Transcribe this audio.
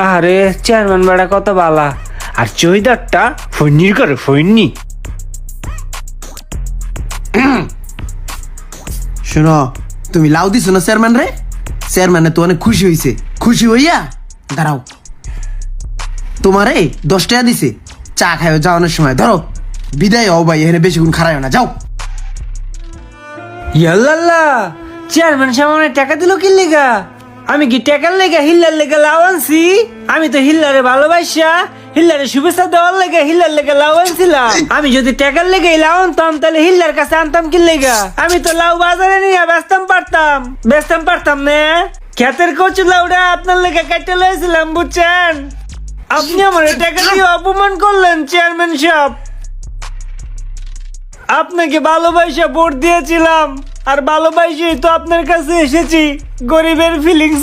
আরে চেয়ারম্যান বেড়া কত বালা, আর চৈদারটা ফৈনির করে ফৈনি। শোনো, তুমি লাউ দিছো না চেয়ারম্যান রে? চেয়ারম্যানে তো অনেক খুশি হইছে। খুশি হইয়া দাঁড়াও, তোমারে 10 টাকা দিছে, চা খাইও যাওয়ানোর সময়। ধরো, বিদায় হও ভাই, এখানে বেশিক্ষণ খারাইও না, যাও। ইয়াল্লাল্লাহ, চেয়ারম্যান সামনে টাকা দিল কি লেগা? আমি কি টাকার লেগা হিল্লার লেগা লাউ আনছি? আমি তো হিল্লারে ভালোবাসা, হিল্লারে শুভেচ্ছা দেওয়ার লেগে হিল্লার লেগে লাউ আনছিলাম। আমি যদি টাকার লেগে লাউ আনতাম তাহলে হিল্লার কাছে আনতাম কি লেগা? আমি তো লাউ বাজারে নিয়ে বেচতাম পারতাম না। ক্ষেতের কচু লাউটা আপনার লেগে কেটে লয়েছিলাম, বুঝছেন? আপনি আমার টাকা দিয়ে অপমান করলেন চেয়ারম্যান সাহেব। আপনাকে ভালোবাসা ভোট দিয়েছিলাম, আর ভালোবাসি তো আপনার কাছে এসেছি। গরিবের ফিলিংস